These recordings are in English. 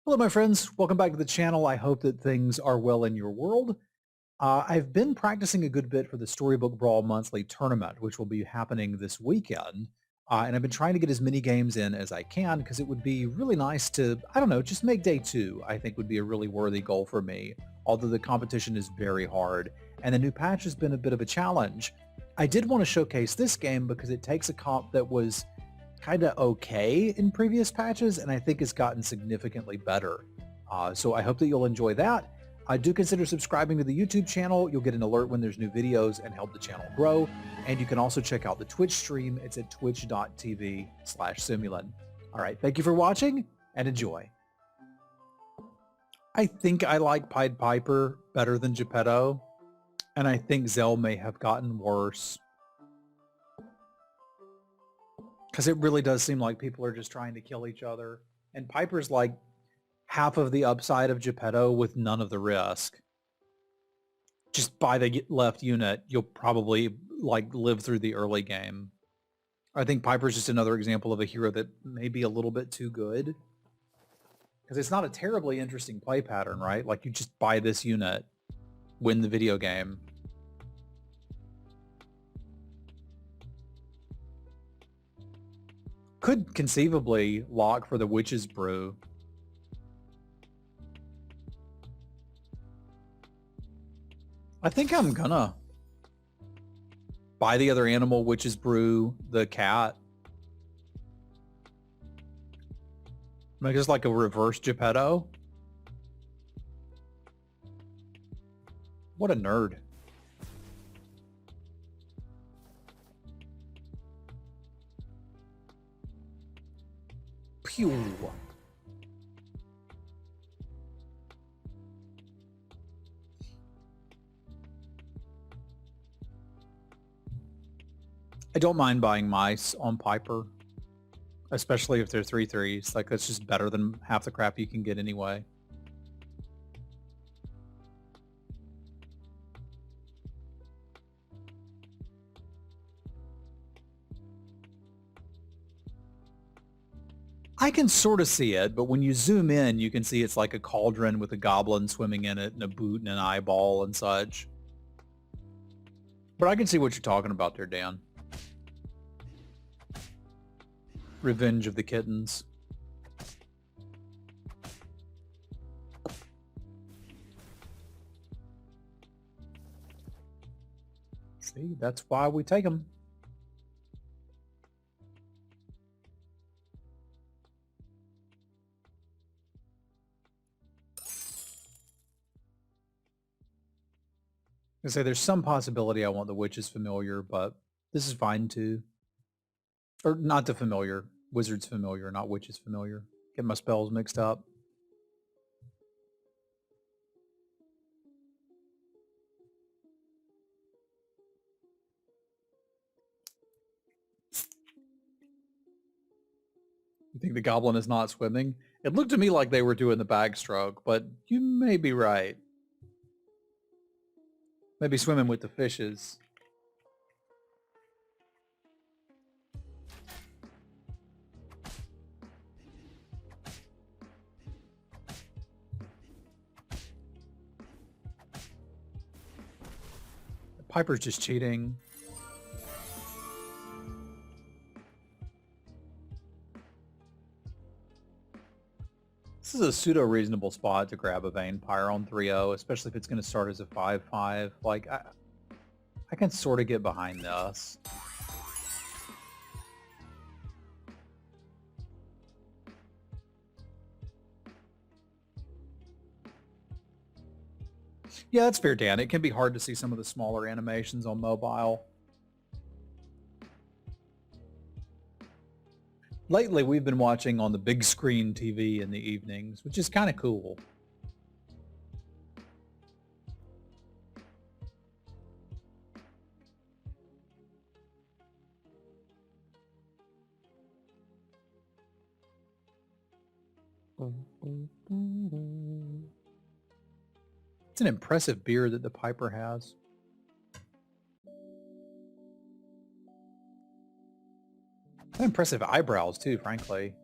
Hello, my friends. Welcome back to the channel. I hope that things are well in your world. I've been practicing a good bit for the Storybook Brawl monthly tournament, which will be happening this weekend. And I've been trying to get as many games in as I can because it would be really nice to, I don't know, just make day two, I think would be a really worthy goal for me, although the competition is very hard. And the new patch has been a bit of a challenge. I did want to showcase this game because it takes a comp that was kind of okay in previous patches, and I think it's gotten significantly better. So I hope that you'll enjoy that. I do consider subscribing to the YouTube channel. You'll get an alert when there's new videos and help the channel grow. And you can also check out the Twitch stream. It's at twitch.tv/Semulin. All right, thank you for watching and enjoy. I think I like Pied Piper better than Geppetto, and I think Zell may have gotten worse. Because it really does seem like people are just trying to kill each other. And Piper's like half of the upside of Geppetto with none of the risk. Just buy the left unit, you'll probably like live through the early game. I think Piper's just another example of a hero that may be a little bit too good. Because it's not a terribly interesting play pattern, right? Like you just buy this unit, win the video game. Could conceivably lock for the Witch's Brew. I think I'm gonna buy the other animal, Witch's Brew, the cat. Make this like a reverse Geppetto. What a nerd. Pew. I don't mind buying mice on Piper, especially if they're 3/3s. Like that's just better than half the crap you can get anyway. I can sort of see it, but when you zoom in, you can see it's like a cauldron with a goblin swimming in it and a boot and an eyeball and such. But I can see what you're talking about there, Dan. Revenge of the Kittens. See, that's why we take them. I say there's some possibility I want the Witch's Familiar, but this is fine too. Or not the Familiar. Wizard's Familiar, not Witch's Familiar. Get my spells mixed up. You think the goblin is not swimming? It looked to me like they were doing the backstroke, but you may be right. Maybe swimming with the fishes. Piper's just cheating. This is a pseudo-reasonable spot to grab a Vampire on 3-0, especially if it's going to start as a 5-5. Like, I can sort of get behind this. Yeah, that's fair, Dan. It can be hard to see some of the smaller animations on mobile. Lately, we've been watching on the big screen TV in the evenings, which is kind of cool. It's an impressive beard that the Piper has. And impressive eyebrows too, frankly.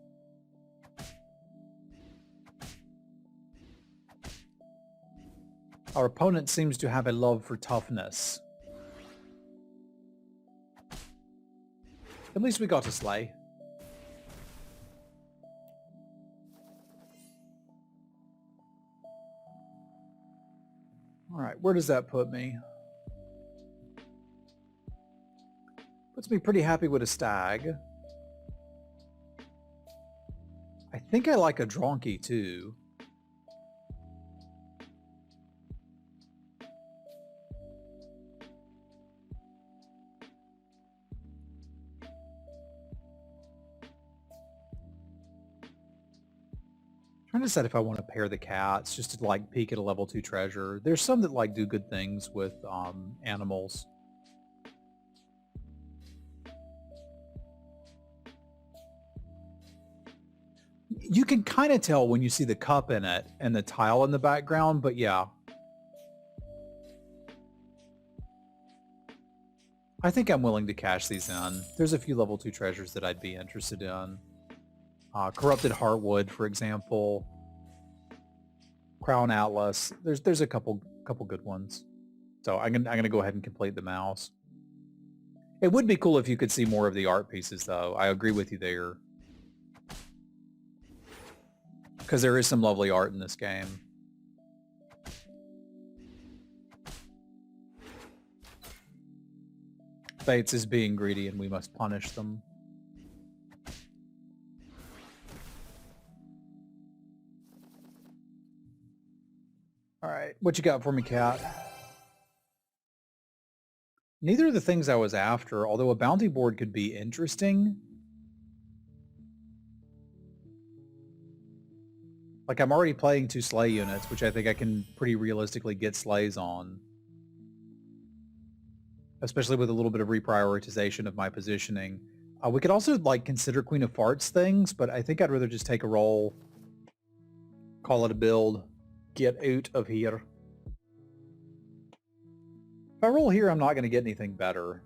Our opponent seems to have a love for toughness. At least we got to slay. All right, where does that put me? Puts me pretty happy with a stag. I think I like a donkey too. Trying to decide if I want to pair the cats just to like peek at a level 2 treasure. There's some that like do good things with animals. You can kind of tell when you see the cup in it and the tile in the background, but yeah. I think I'm willing to cash these in. There's a few level 2 treasures that I'd be interested in. Corrupted Heartwood, for example. Crown Atlas. There's a couple good ones. So I'm gonna go ahead and complete the mouse. It would be cool if you could see more of the art pieces, though. I agree with you there. Because there is some lovely art in this game. Fates is being greedy and we must punish them. Alright, what you got for me, cat? Neither of the things I was after, although a bounty board could be interesting. Like, I'm already playing 2 slay units, which I think I can pretty realistically get slays on. Especially with a little bit of reprioritization of my positioning. We could also, like, consider Queen of Farts things, but I think I'd rather just take a roll, call it a build, get out of here. If I roll here, I'm not going to get anything better.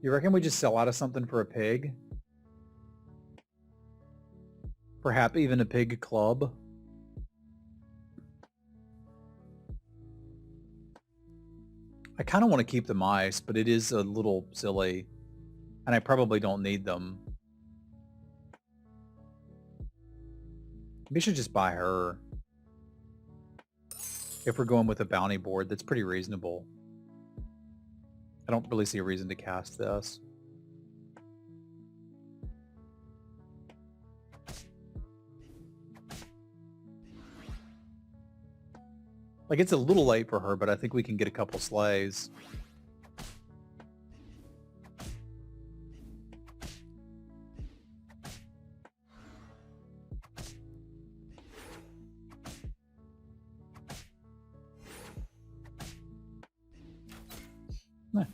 You reckon we just sell out of something for a pig? Perhaps even a pig club? I kind of want to keep the mice, but it is a little silly. And I probably don't need them. We should just buy her. If we're going with a bounty board, that's pretty reasonable. I don't really see a reason to cast this. Like, it's a little late for her, but I think we can get a couple slays.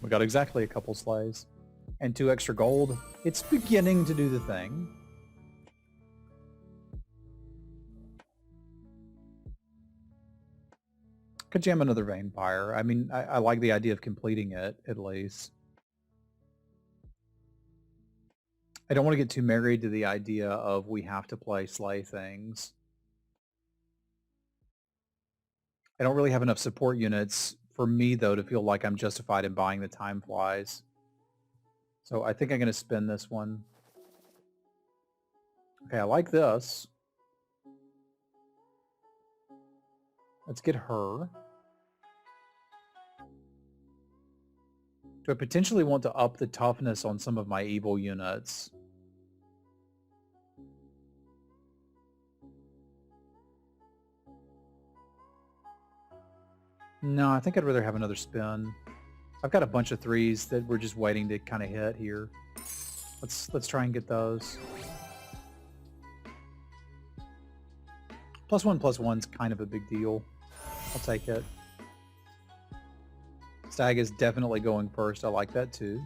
We got exactly a couple slays. And 2 extra gold. It's beginning to do the thing. Could jam another Vampire. I mean, I like the idea of completing it, at least. I don't want to get too married to the idea of we have to play slay things. I don't really have enough support units for me, though, to feel like I'm justified in buying the Time Flies. So I think I'm going to spin this one. Okay, I like this. Let's get her. Do I potentially want to up the toughness on some of my evil units? No, I think I'd rather have another spin. I've got a bunch of 3s that we're just waiting to kind of hit here. Let's try and get those. +1/+1's kind of a big deal. I'll take it. Stag is definitely going first. I like that too.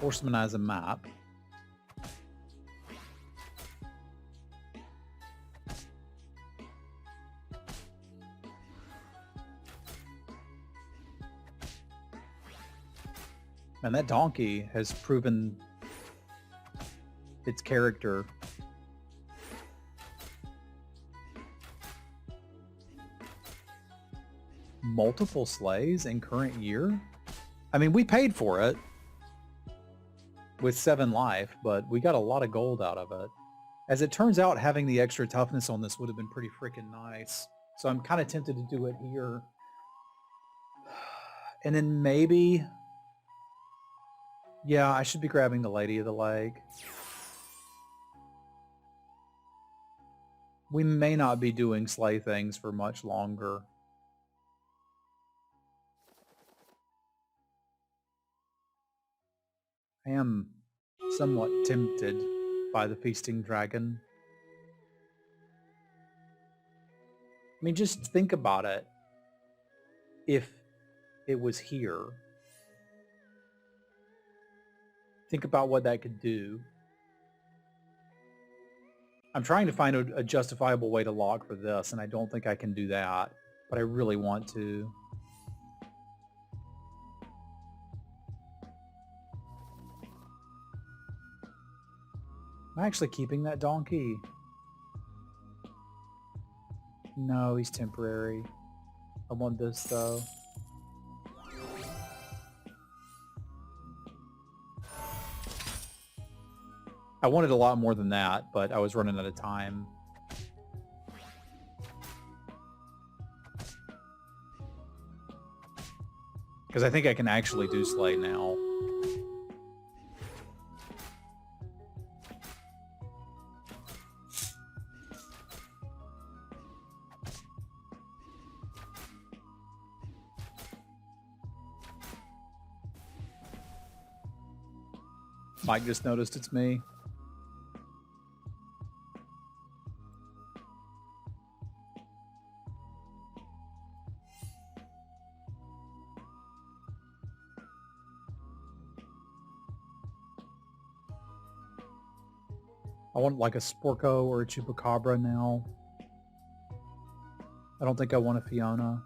Horsemanize a map. And that donkey has proven its character. Multiple sleighs in current year? I mean, we paid for it with 7 life, but we got a lot of gold out of it. As it turns out, having the extra toughness on this would have been pretty freaking nice. So I'm kind of tempted to do it here. And then maybe... yeah, I should be grabbing the Lady of the Lake. We may not be doing sleigh things for much longer. I am somewhat tempted by the Feasting Dragon. I mean, just think about it. If it was here, think about what that could do. I'm trying to find a justifiable way to log for this, and I don't think I can do that, but I really want to. Am I actually keeping that donkey? No, he's temporary. I want this, though. I wanted a lot more than that, but I was running out of time. Because I think I can actually do sleigh now. Mike just noticed it's me. I want like a Sporko or a Chupacabra now. I don't think I want a Fiona.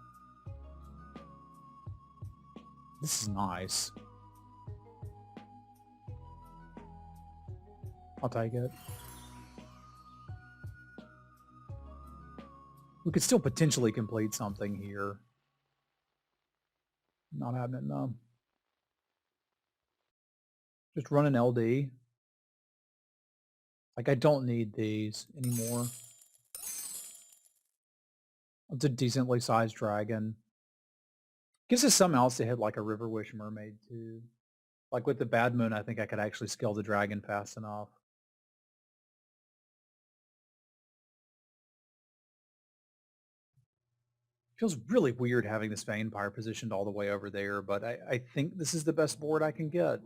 This is nice. I'll take it. We could still potentially complete something here. Not happening though. Just run an LD. Like, I don't need these anymore. It's a decently sized dragon. Gives us something else to hit, like a River Wish Mermaid too. Like with the Bad Moon, I think I could actually scale the dragon fast enough. Feels really weird having this Vampire positioned all the way over there, but I think this is the best board I can get.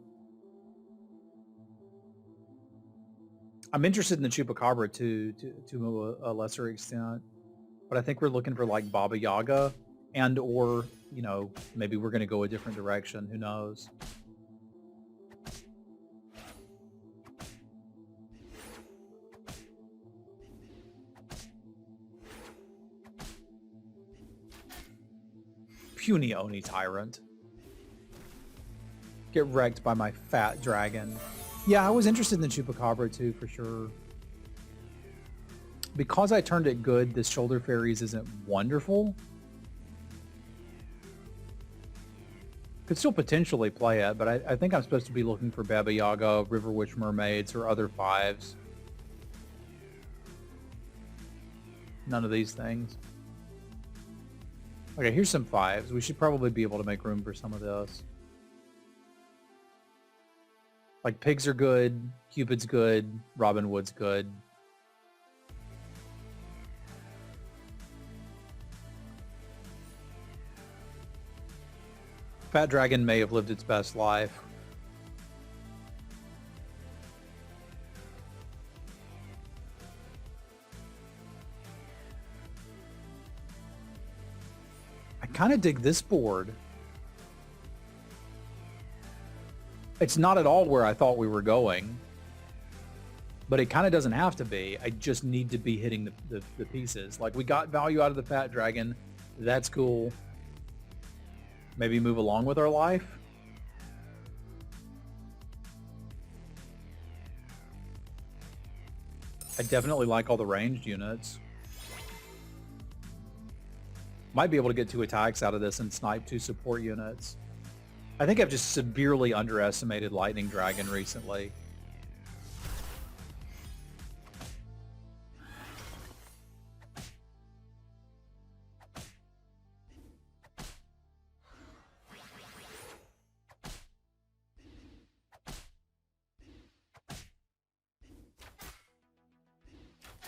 I'm interested in the Chupacabra too, to a lesser extent, but I think we're looking for like Baba Yaga, and or, you know, maybe we're going to go a different direction. Who knows? Puny Oni Tyrant. Get wrecked by my fat dragon. Yeah, I was interested in the Chupacabra too, for sure. Because I turned it good, this Shoulder Fairies isn't wonderful. Could still potentially play it, but I think I'm supposed to be looking for Baba Yaga, River Witch Mermaids, or other 5s. None of these things. Okay, here's some 5s. We should probably be able to make room for some of this. Like, Pigs are good, Cupid's good, Robin Hood's good. Fat Dragon may have lived its best life. I kind of dig this board. It's not at all where I thought we were going, but it kind of doesn't have to be. I just need to be hitting the pieces. Like, we got value out of the Fat Dragon. That's cool. Maybe move along with our life. I definitely like all the ranged units. Might be able to get 2 attacks out of this and snipe 2 support units. I think I've just severely underestimated Lightning Dragon recently.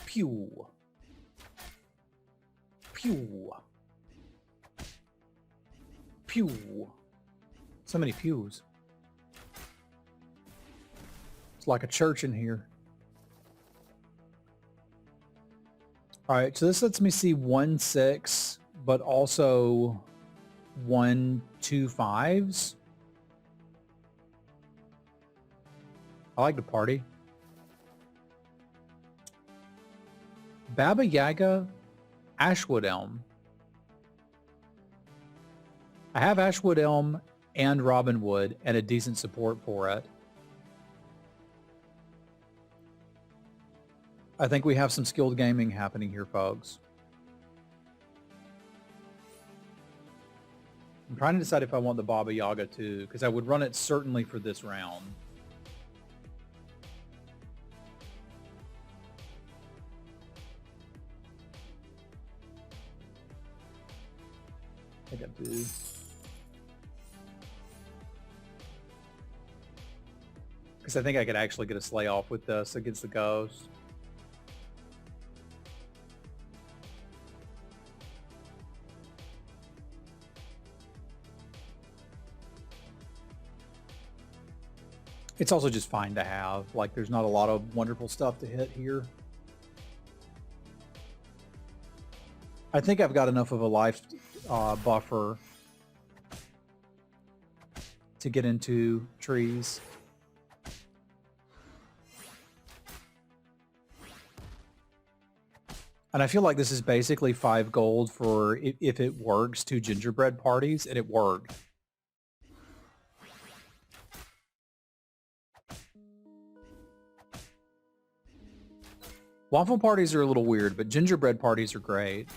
Pew. Pew. Pew. So many pews. It's like a church in here. All right, so this lets me see 1/6, but also 1 2 5s. I like the party. Baba Yaga, Ashwood Elm. I have Ashwood Elm and Robin Wood and a decent support for it. I think we have some skilled gaming happening here, folks. I'm trying to decide if I want the Baba Yaga too, because I would run it certainly for this round. I think I do. Because I think I could actually get a slay off with this against the ghost. It's also just fine to have. Like, there's not a lot of wonderful stuff to hit here. I think I've got enough of a life buffer to get into trees. And I feel like this is basically 5 gold for if it works 2 gingerbread parties, and it worked. Waffle parties are a little weird, but gingerbread parties are great.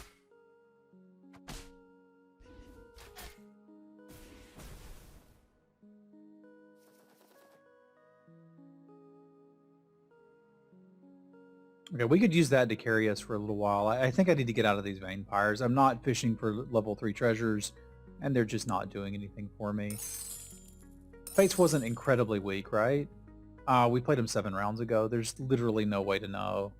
Okay, we could use that to carry us for a little while. I think I need to get out of these vampires. I'm not fishing for level 3 treasures, and they're just not doing anything for me. Fates wasn't incredibly weak, right? We played him 7 rounds ago. There's literally no way to know.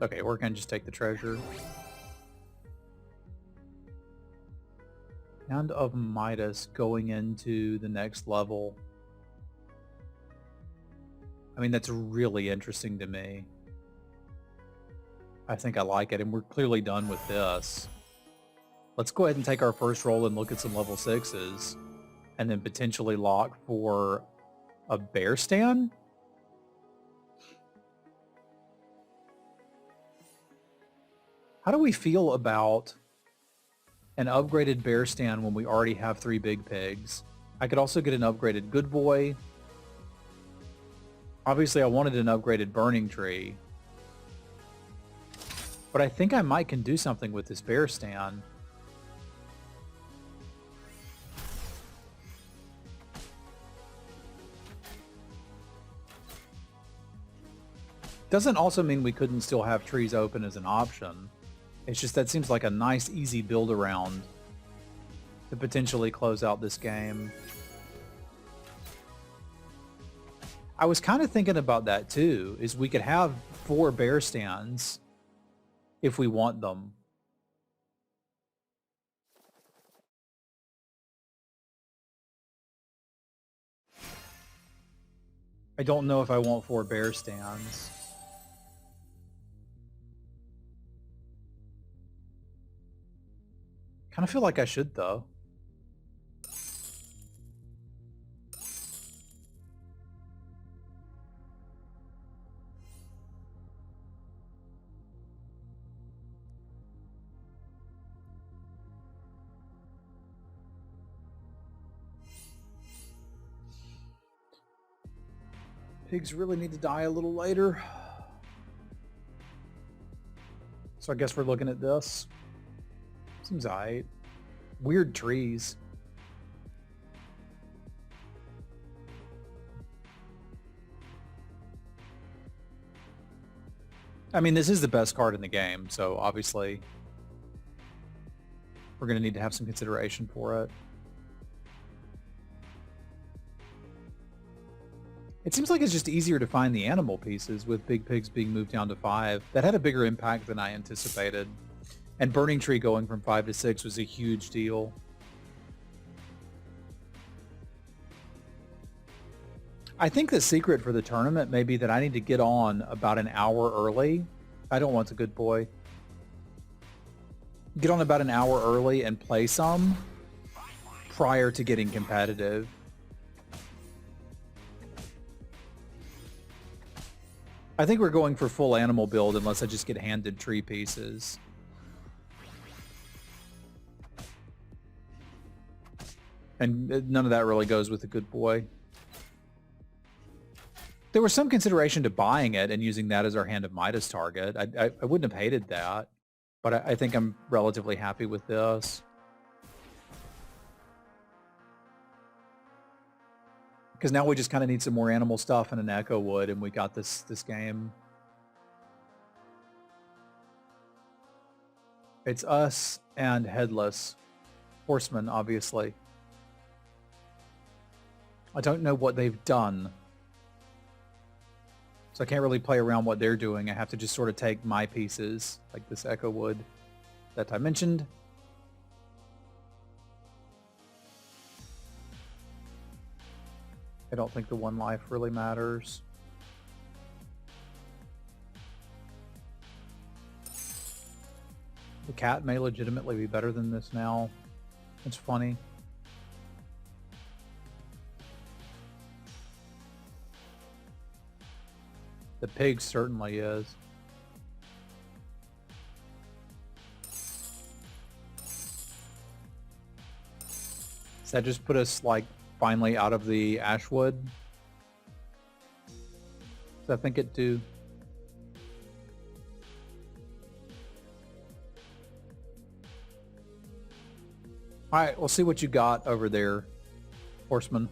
Okay, we're gonna just take the treasure. Hand of Midas going into the next level. I mean, that's really interesting to me. I think I like it, and we're clearly done with this. Let's go ahead and take our first roll and look at some level 6s, and then potentially lock for a bear stand? How do we feel about an upgraded bear stand when we already have 3 big pigs? I could also get an upgraded good boy. Obviously, I wanted an upgraded burning tree. But I think I might can do something with this bear stand. Doesn't also mean we couldn't still have trees open as an option. It's just that seems like a nice, easy build around to potentially close out this game. I was kind of thinking about that too, is we could have 4 bear stands if we want them. I don't know if I want 4 bear stands. Kind of feel like I should, though. pigs really need to die a little later. So I guess we're looking at this. Seems alright. Weird trees. I mean, this is the best card in the game, so obviously we're going to need to have some consideration for it. It seems like it's just easier to find the animal pieces with big pigs being moved down to 5. That had a bigger impact than I anticipated. And Burning Tree going from 5 to 6 was a huge deal. I think the secret for the tournament may be that I need to get on about an hour early. I don't want a good boy. Get on about an hour early and play some prior to getting competitive. I think we're going for full animal build unless I just get handed tree pieces. And none of that really goes with a good boy. There was some consideration to buying it and using that as our Hand of Midas target. I wouldn't have hated that, but I think I'm relatively happy with this. Because now we just kind of need some more animal stuff and an Echo Wood, and we got this game. It's us and Headless Horseman, obviously. I don't know what they've done. So I can't really play around what they're doing. I have to just sort of take my pieces, like this Echo Wood that I mentioned. I don't think the 1 life really matters. The cat may legitimately be better than this now. It's funny. The pig certainly is. Does that just put us, like, finally out of the Ashwood? Does I think it do? Alright, we'll see what you got over there, Horseman.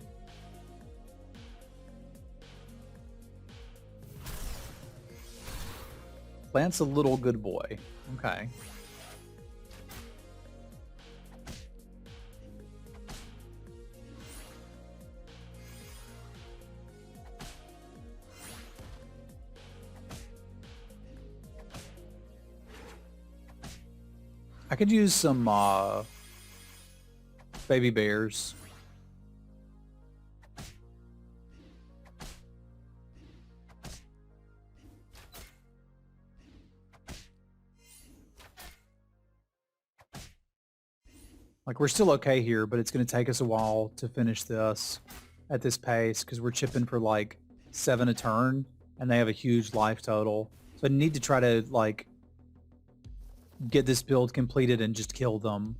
Lance a little good boy. Okay. I could use some baby bears. Like, we're still okay here, but it's going to take us a while to finish this at this pace because we're chipping for like 7 a turn and they have a huge life total. So I need to try to like get this build completed and just kill them.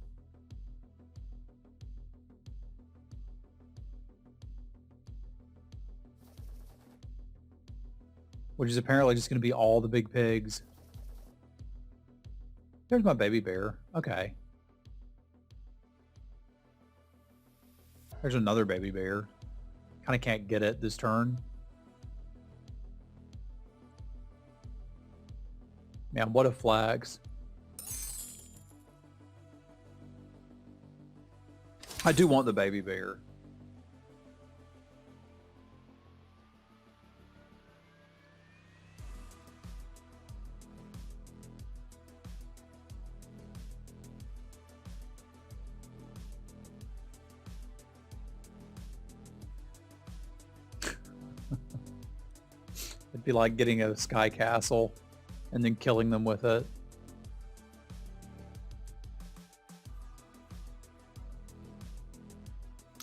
Which is apparently just going to be all the big pigs. There's my baby bear. Okay. There's another baby bear. Kind of can't get it this turn. Man, what a flags. I do want the baby bear. It'd be like getting a sky castle and then killing them with it.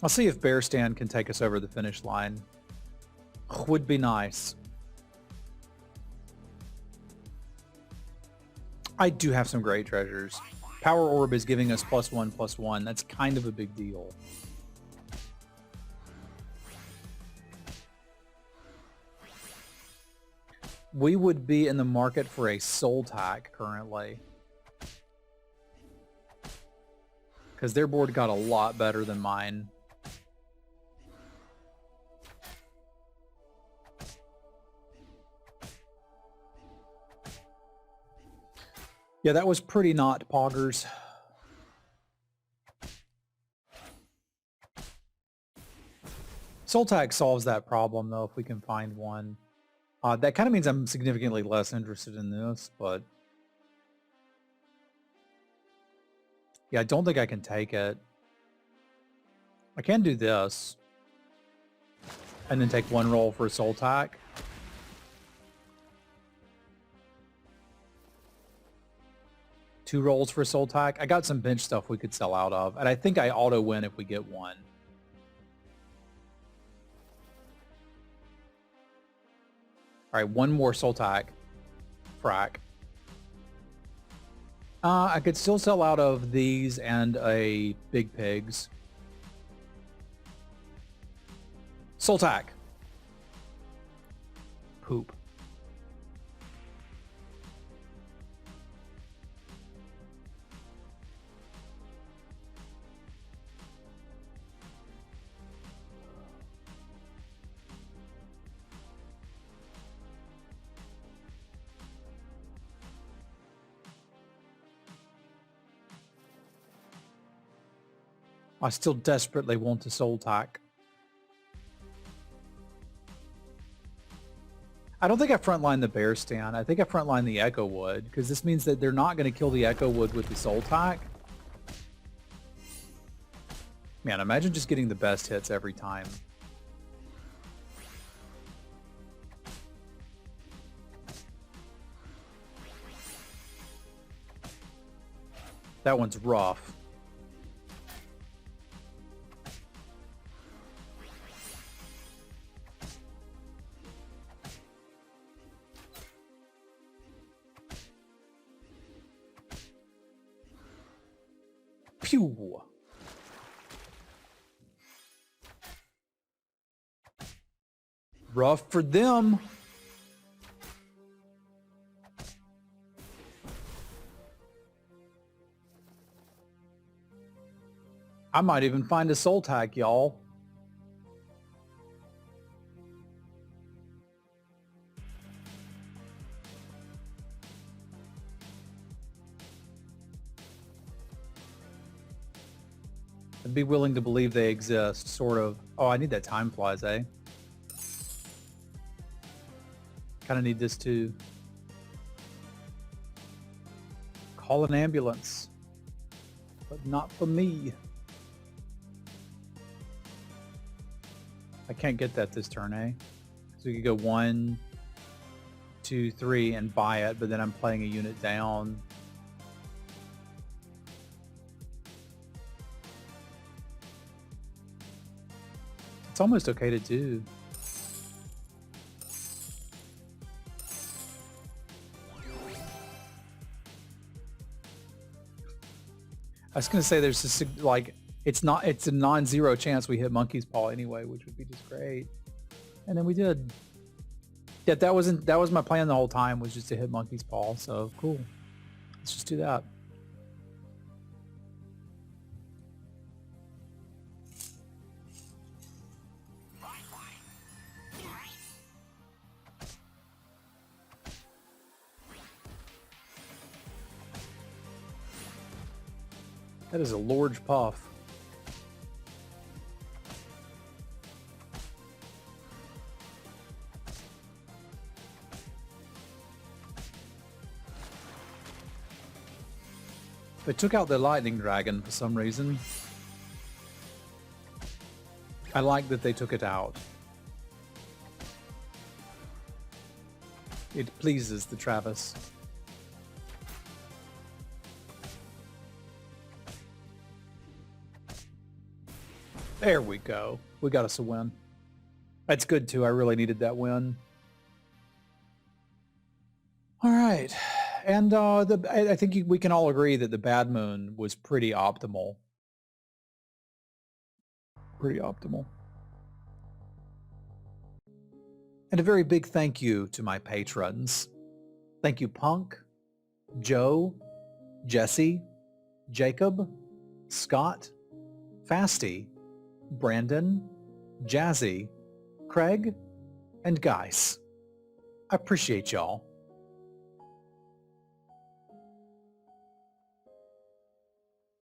I'll see if Bear Stand can take us over the finish line. Would be nice. I do have some great treasures. Power Orb is giving us +1/+1. That's kind of a big deal. we would be in the market for a soul tack currently. Because their board got a lot better than mine. Yeah, that was pretty not poggers. Soul tag solves that problem though if we can find one. That kind of means I'm significantly less interested in this, but yeah, I don't think I can take it. I can do this and then take one roll for a soul tack. Two rolls for a soul tack. I got some bench stuff we could sell out of, and I think I auto win if we get one. All right, one more soul tack. Frack. I could still sell out of these and a big pigs. Soul tack. Poop. I still desperately want a soul tack. I don't think I frontline the bear stand. I think I frontline the echo wood because this means that they're not going to kill the echo wood with the soul tack. Man, imagine just getting the best hits every time. That one's rough. Pew! Rough for them. I might even find a soul tack, y'all. I'd be willing to believe they exist, sort of. Oh, I need that time flies, eh? Kind of need this too. Call an ambulance. But not for me. I can't get that this turn, eh? So we could go 1, 2, 3 and buy it, but then I'm playing a unit down. It's almost okay to do. I was gonna say there's this like it's a non-zero chance we hit Monkey's Paw anyway, which would be just great. And then we did. Yeah, that was my plan the whole time, was just to hit Monkey's Paw. So cool. Let's just do that. That is a large puff. They took out the lightning dragon for some reason. I like that they took it out. It pleases the Travis. There we go. We got us a win. That's good too. I really needed that win. All right. And I think we can all agree that the Bad Moon was pretty optimal. Pretty optimal. And a very big thank you to my patrons. Thank you Punk, Joe, Jesse, Jacob, Scott, Fasty, Brandon, Jazzy, Craig, and Geis. I appreciate y'all.